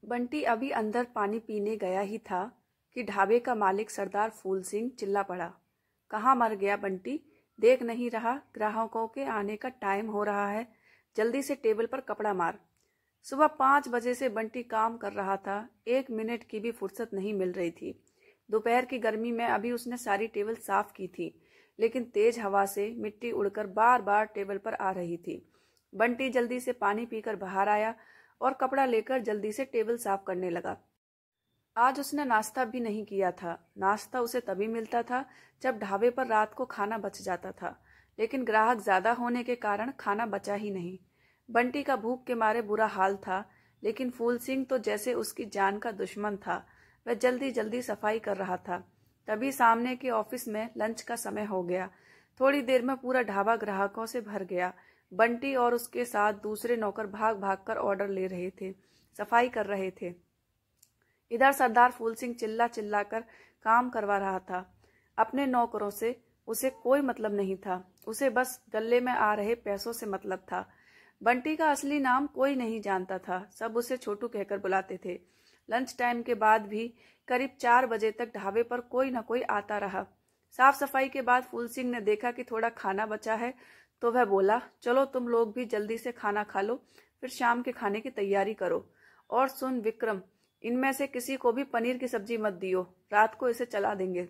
बंटी अभी अंदर पानी पीने गया ही था कि ढाबे का मालिक सरदार फूल सिंह चिल्ला पड़ा। कहाँ मर गया बंटी? देख नहीं रहा ग्राहकों के आने का टाइम हो रहा है? जल्दी से टेबल पर कपड़ा मार। सुबह 5 बजे से बंटी काम कर रहा था। 1 मिनट की भी फुर्सत नहीं मिल रही थी। दोपहर की गर्मी में अभी उसने सारी टेबल साफ की थी, लेकिन तेज हवा से मिट्टी उड़कर बार बार टेबल पर आ रही थी। बंटी जल्दी से पानी पीकर बाहर आया और कपड़ा लेकर जल्दी से टेबल साफ करने लगा। आज उसने नाश्ता भी नहीं किया था। नाश्ता उसे तभी मिलता था जब ढाबे पर रात को खाना बच जाता था, लेकिन ग्राहक ज्यादा होने के कारण खाना बचा ही नहीं। बंटी का भूख के मारे बुरा हाल था, लेकिन फूल सिंह तो जैसे उसकी जान का दुश्मन था। वह जल्दी जल्दी सफाई कर रहा था। तभी सामने के ऑफिस में लंच का समय हो गया। थोड़ी देर में पूरा ढाबा ग्राहकों से भर गया। बंटी और उसके साथ दूसरे नौकर भाग भाग कर ऑर्डर ले रहे थे, सफाई कर रहे थे। इधर सरदार फूल सिंह चिल्ला चिल्ला कर काम करवा रहा था। अपने नौकरों से उसे कोई मतलब नहीं था। उसे बस गले में आ रहे पैसों से मतलब था। बंटी का असली नाम कोई नहीं जानता था। सब उसे छोटू कहकर बुलाते थे। लंच टाइम के बाद भी करीब 4 बजे तक ढाबे पर कोई न कोई आता रहा। साफ सफाई के बाद फूल सिंह ने देखा कि थोड़ा खाना बचा है, तो वह बोला, चलो तुम लोग भी जल्दी से खाना खा लो, फिर शाम के खाने की तैयारी करो। और सुन विक्रम, इनमें से किसी को भी पनीर की सब्जी मत दियो, रात को इसे चला देंगे।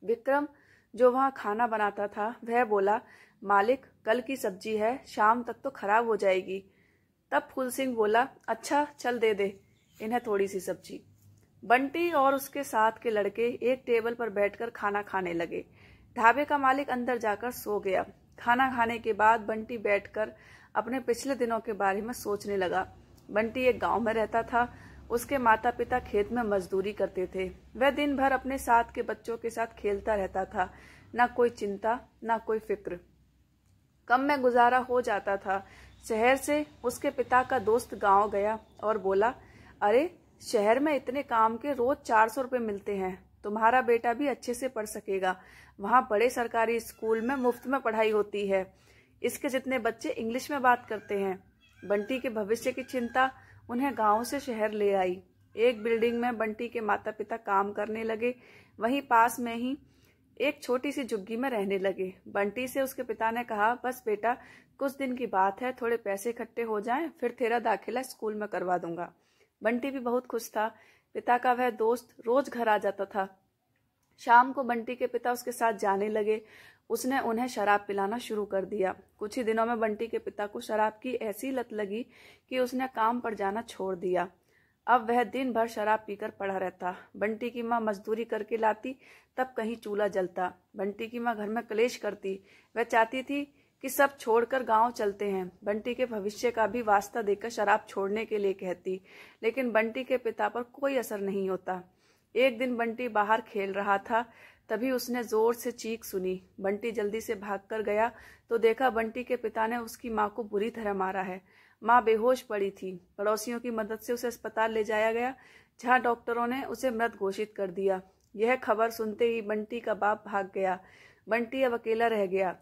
विक्रम, जो वहां खाना बनाता था, वह बोला, मालिक कल की सब्जी है, शाम तक तो खराब हो जाएगी। तब फूल सिंह बोला, अच्छा चल दे दे इन्हें थोड़ी सी सब्जी। बंटी और उसके साथ के लड़के एक टेबल पर बैठकर खाना खाने लगे। ढाबे का मालिक अंदर जाकर सो गया। खाना खाने के बाद बंटी बैठकर अपने पिछले दिनों के बारे में सोचने लगा। बंटी एक गांव में रहता था। उसके माता पिता खेत में मजदूरी करते थे। वह दिन भर अपने साथ के बच्चों के साथ खेलता रहता था। न कोई चिंता, न कोई फिक्र। कम में गुजारा हो जाता था। शहर से उसके पिता का दोस्त गांव गया और बोला, अरे शहर में इतने काम के रोज 400 रुपये मिलते हैं, तुम्हारा बेटा भी अच्छे से पढ़ सकेगा। वहां बड़े सरकारी स्कूल में मुफ्त में पढ़ाई होती है। इसके जितने बच्चे इंग्लिश में बात करते हैं। बंटी के भविष्य की चिंता उन्हें गांव से शहर ले आई। एक बिल्डिंग में बंटी के माता पिता काम करने लगे। वहीं पास में ही एक छोटी सी झुग्गी में रहने लगे। बंटी से उसके पिता ने कहा, बस बेटा कुछ दिन की बात है, थोड़े पैसे इकट्ठे हो जाएं, फिर तेरा दाखिला स्कूल में करवा दूंगा। बंटी भी बहुत खुश था। पिता का वह दोस्त रोज घर आ जाता था। शाम को बंटी के पिता उसके साथ जाने लगे। उसने उन्हें शराब पिलाना शुरू कर दिया। कुछ ही दिनों में बंटी के पिता को शराब की ऐसी लत लगी कि उसने काम पर जाना छोड़ दिया। अब वह दिन भर शराब पीकर पड़ा रहता। बंटी की माँ मजदूरी करके लाती, तब कहीं चूल्हा जलता। बंटी की माँ घर में कलेश करती। वह चाहती थी कि सब छोड़कर गांव चलते हैं। बंटी के भविष्य का भी वास्ता देकर शराब छोड़ने के लिए कहती, लेकिन बंटी के पिता पर कोई असर नहीं होता। एक दिन बंटी बाहर खेल रहा था, तभी उसने जोर से चीख सुनी। बंटी जल्दी से भागकर गया तो देखा बंटी के पिता ने उसकी माँ को बुरी तरह मारा है। माँ बेहोश पड़ी थी। पड़ोसियों की मदद से उसे अस्पताल ले जाया गया, जहाँ डॉक्टरों ने उसे मृत घोषित कर दिया। यह खबर सुनते ही बंटी का बाप भाग गया। बंटी अब अकेला रह गया।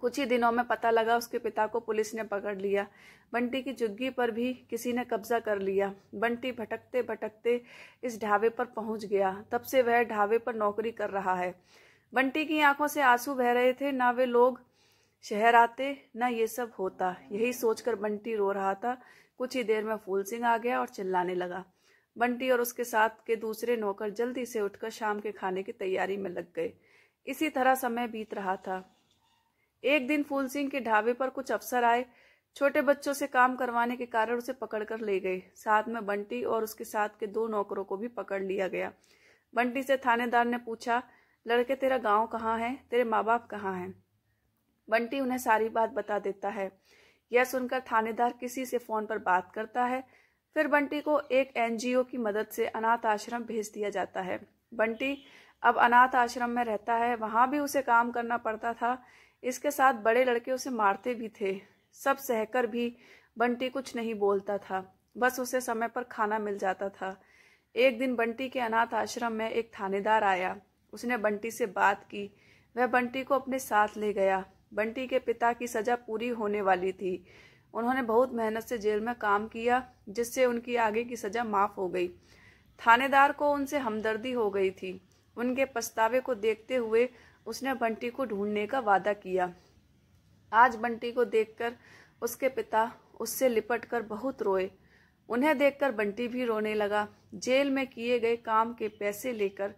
कुछ ही दिनों में पता लगा, उसके पिता को पुलिस ने पकड़ लिया। बंटी की झुग्गी पर भी किसी ने कब्जा कर लिया। बंटी भटकते भटकते इस ढाबे पर पहुंच गया। तब से वह ढाबे पर नौकरी कर रहा है। बंटी की आंखों से आंसू बह रहे थे। ना वे लोग शहर आते, ना ये सब होता। यही सोचकर बंटी रो रहा था। कुछ ही देर में फूल सिंह आ गया और चिल्लाने लगा। बंटी और उसके साथ के दूसरे नौकर जल्दी से उठकर शाम के खाने की तैयारी में लग गए। इसी तरह समय बीत रहा था। एक दिन फूल सिंह के ढाबे पर कुछ अफसर आए। छोटे बच्चों से काम करवाने के कारण उसे पकड़कर ले गए। साथ में बंटी और उसके साथ के 2 नौकरों को भी पकड़ लिया गया। बंटी से थानेदार ने पूछा, लड़के तेरा गांव कहाँ है, तेरे माँ बाप कहाँ हैं? बंटी उन्हें सारी बात बता देता है। यह सुनकर थानेदार किसी से फोन पर बात करता है। फिर बंटी को एक NGO की मदद से अनाथ आश्रम भेज दिया जाता है। बंटी अब अनाथ आश्रम में रहता है। वहां भी उसे काम करना पड़ता था। इसके साथ बड़े लड़के उसे मारते भी थे। सब सहकर भी बंटी कुछ नहीं बोलता था। बस उसे समय पर खाना मिल जाता था। एक दिन बंटी के अनाथ आश्रम में एक थानेदार आया। उसने बंटी से बात की। वह बंटी को अपने साथ ले गया। बंटी के पिता की सजा पूरी होने वाली थी। उन्होंने बहुत मेहनत से जेल में काम किया, जिससे उनकी आगे की सजा माफ हो गई। थानेदार को उनसे हमदर्दी हो गई थी। उनके पछतावे को देखते हुए उसने बंटी को ढूंढने का वादा किया। आज बंटी को देखकर उसके पिता उससे लिपटकर बहुत रोए। उन्हें देखकर बंटी भी रोने लगा। जेल में किए गए काम के पैसे लेकर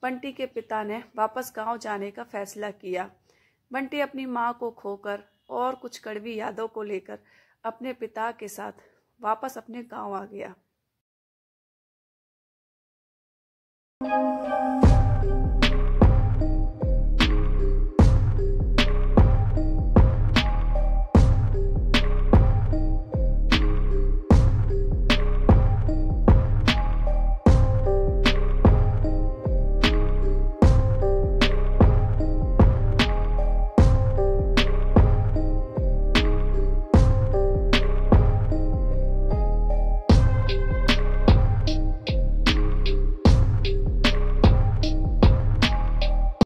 बंटी के पिता ने वापस गांव जाने का फैसला किया। बंटी अपनी मां को खोकर और कुछ कड़वी यादों को लेकर अपने पिता के साथ वापस अपने गांव आ गया।